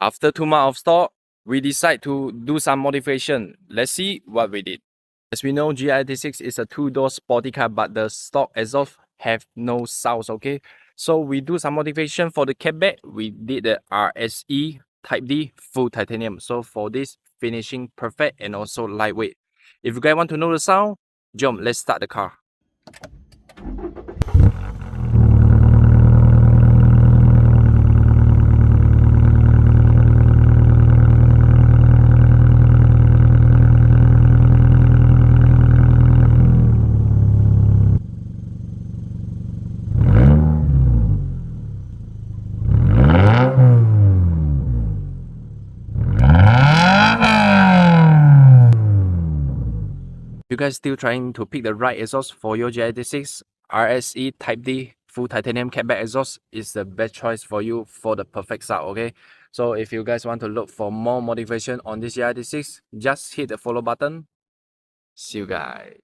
After 2 months of stock, we decide to do some modification. Let's see what we did. As we know, GR86 is a 2-door sporty car, but the stock exhaust have no sounds, okay? So we do some modification for the cab bed. We did the RSE Type-D full titanium. So for this, finishing perfect and also lightweight. If you guys want to know the sound, jump, let's start the car. You guys still trying to pick the right exhaust for your GR86? RSE Type-D full titanium catback exhaust is the best choice for you for the perfect sound, okay? So if you guys want to look for more motivation on this GR86, just hit the follow button. See you guys.